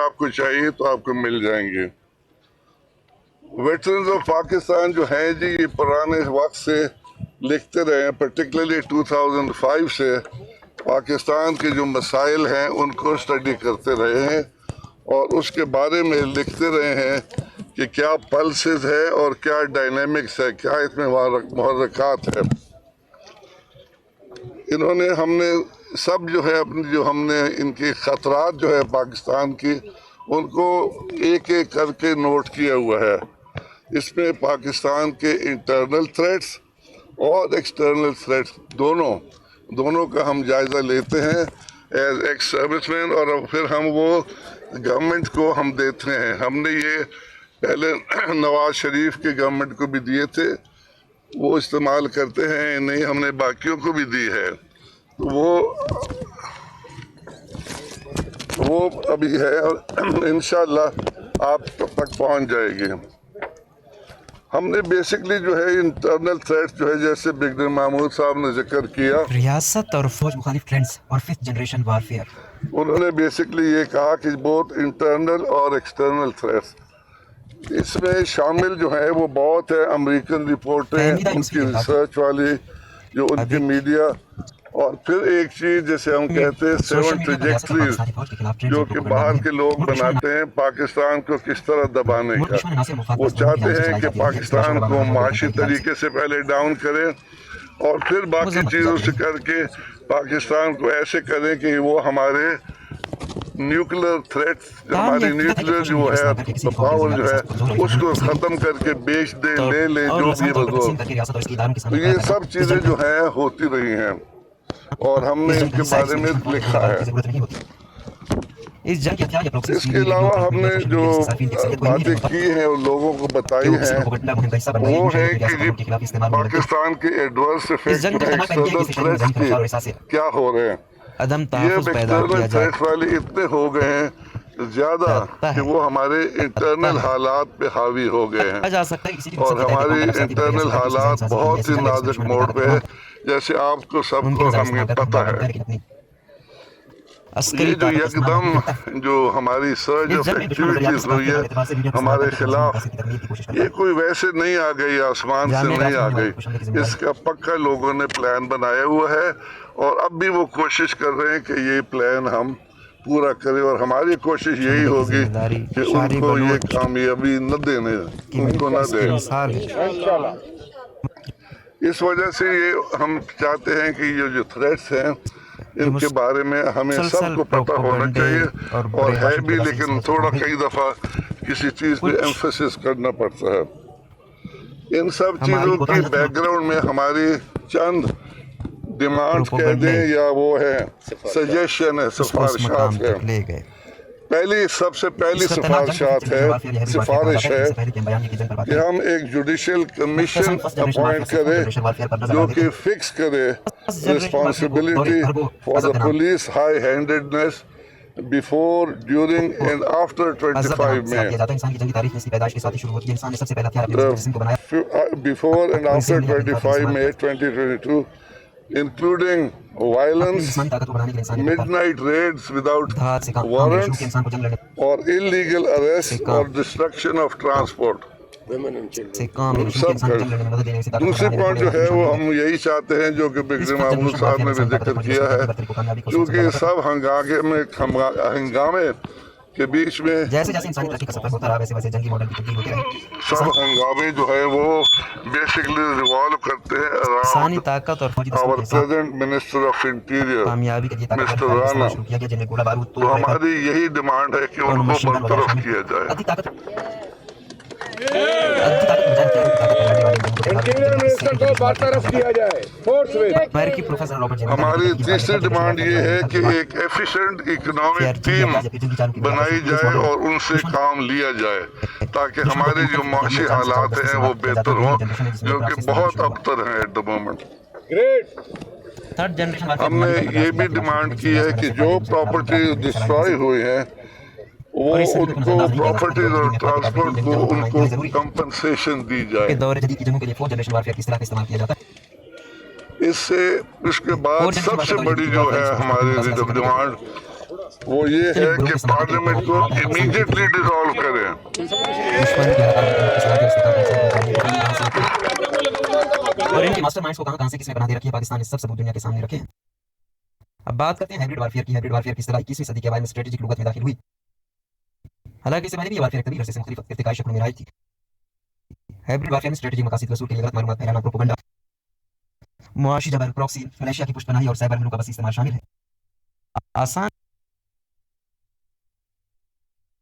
اگر آپ کو چاہیے تو آپ کو مل جائیں گے۔ ویٹرنز آف پاکستان جو ہیں جی، یہ پرانے وقت سے لکھتے رہے ہیں، پرٹیکولرلی 2005 سے پاکستان کے جو مسائل ہیں ان کو اسٹڈی کرتے رہے ہیں اور اس کے بارے میں لکھتے رہے ہیں کہ کیا پلسز ہے اور کیا ڈائنامکس ہے، کیا اس میں محرکات ہے۔ انہوں نے ہم نے سب جو ہے اپنی جو ہم نے ان کی خطرات جو ہے پاکستان کی ان کو ایک ایک کر کے نوٹ کیا ہوا ہے۔ اس میں پاکستان کے انٹرنل تھریٹس اور ایکسٹرنل تھریٹس دونوں کا ہم جائزہ لیتے ہیں ایز ایکس سروس مین، اور پھر ہم وہ گورنمنٹ کو ہم دیتے ہیں۔ ہم نے یہ پہلے نواز شریف کے گورنمنٹ کو بھی دیے تھے، وہ استعمال کرتے ہیں، نہیں ہم نے باقیوں کو بھی دی ہے، وہ ابھی ہے اور انشاءاللہ آپ تک پہنچ جائے گی۔ ہم نے بیسکلی جو ہے انٹرنل تھریٹ جو ہے جیسے بگڈر محمود صاحب نے ذکر کیا، ریاست اور فوج مخالف ٹرینڈز اور 5th جنریشن وارفیئر، انہوں نے بیسکلی یہ کہا کہ بہت انٹرنل اور ایکسٹرنل تھریٹس اس میں شامل جو ہے وہ بہت ہے۔ امریکن رپورٹیں، ان کی ریسرچ والی جو ان کی میڈیا، اور پھر ایک چیز جیسے ہم کہتے ہیں 7 ٹریجیکٹریز جو کہ باہر کے لوگ بناتے ہیں پاکستان کو کس طرح دبانے کا۔ وہ چاہتے ہیں کہ پاکستان کو معاشی طریقے سے پہلے ڈاؤن کریں اور پھر باقی چیزوں سے کر کے پاکستان کو ایسے کریں کہ وہ ہمارے نیوکلر تھریٹ، ہماری نیوکلر جو ہے پاور جو ہے اس کو ختم کر کے بیچ دے، لے لے جو بھی بزرگ۔ تو یہ سب چیزیں جو ہیں ہوتی رہی ہیں اور ہم نے ان کے بارے میں لکھا ہے۔ اس کے علاوہ ہم نے جو باتیں کی ہیں اور لوگوں کو بتائی ہیں وہ ہے کہ جی پاکستان کے ایڈورس ایفیکٹ ایکسٹرنل تھریٹس کے کیا ہو رہے ہیں۔ یہ ایکسٹرنل تھریٹس والے اتنے ہو گئے ہیں زیادہ کہ وہ ہمارے انٹرنل حالات پہ حاوی ہو گئے ہیں، اور ہماری انٹرنل حالات بہت ہی نازک موڑ پہ ہے، جیسے آپ کو سب کو ہمیں پتہ ہے۔ یہ جو یکدم جو ہماری سرج آف ایکٹیویٹیز ہوئی ہے ہمارے خلاف، یہ کوئی ویسے نہیں آ گئی، آسمان سے نہیں آ گئی، اس کا پکا لوگوں نے پلان بنایا ہوا ہے اور اب بھی وہ کوشش کر رہے ہیں کہ یہ پلان ہم پورا کریں، اور ہماری کوشش یہی ہوگی کہ ان کو یہ کامیابی نہ دینے، ان کو نہ دیں۔ اس وجہ سے یہ ہم چاہتے ہیں کہ یہ جو تھریٹس ہیں ان کے بارے میں ہمیں سب کو پتہ ہونا چاہیے، اور ہے بھی، لیکن تھوڑا کئی دفعہ کسی چیز پہ ایمفیسس کرنا پڑتا ہے۔ ان سب چیزوں کی بیک گراؤنڈ میں ہماری چند ڈیمانڈ کہہ دیں یا وہ ہے سجیشن ہے، سفارشات ہے۔ سب سے پہلی سفارش ہے کہ ہم ایک جوڈیشل کمیشن اپوائنٹ کریں جو کہ فکس کرے responsibility for the police high handedness before, during and after 25 May. Before and after 25 May 2022, including violence, midnight raids without warrants, or illegal arrest or destruction of transport. دوسری point جو ہے وہ ہم یہی چاہتے ہیں جو کہ بگڈر محمود صاحب نے بھی ذکر کیا ہے، کیونکہ سب ہنگامے کے بیچ میں سب ہنگامے جو ہے وہ بیسکلی ریوالو کرتے ہیں around our present minister of interior mister Rana. تو ہماری یہی ڈیمانڈ ہے کہ ان کو برطرف کیا جائے۔ ہماری تیسری ڈیمانڈ یہ ہے کہ ایک ایفیشینٹ اکنامک ٹیم بنائی جائے اور ان سے کام لیا جائے تاکہ ہمارے جو معاشی حالات ہیں وہ بہتر ہوں، جو کہ بہت ابتر ہیں ایٹ دا مومنٹ۔ ہم نے یہ بھی ڈیمانڈ کی ہے کہ جو پراپرٹی ڈسٹرائی ہوئی ہیں وہ ان کو پراپرٹیز اور ٹرانسپورٹ کو ان کو کمپنسیشن دی جائے۔ اس کے بعد سب سے بڑی جو ہے ہماری ڈیمانڈ وہ یہ ہے کہ پارلیمنٹ کو امیڈیٹلی ڈیزالو کریں. اور ان کے ماسٹر مائنڈز کو کہاں سے کس نے بنا دے رکھی ہے پاکستان نے سب ثبوت دنیا کے سامنے رکھے ہیں. اب بات کرتے ہیں ہائبرڈ وارفیئر کی. ہائبرڈ وارفیئر کی اصطلاح 21ویں صدی کے اوائل میں اسٹریٹجک لغت میں داخل ہوئی. حالانکہ اس سے پہلے بھی یہ وارفیئر کبھی عرصے سے مختلف ارتقائی شکلوں میں رائج تھی. ہائبرڈ وارفیئر میں اسٹریٹجی مقاصد وصول کے لیے غلط معلومات پھیلانا، پروپیگنڈا، معاشی جبر، پراکسی، فلیشیا کی پشت پناہی اور سائبر حملوں کا وسیع استعمال شامل ہے. آسان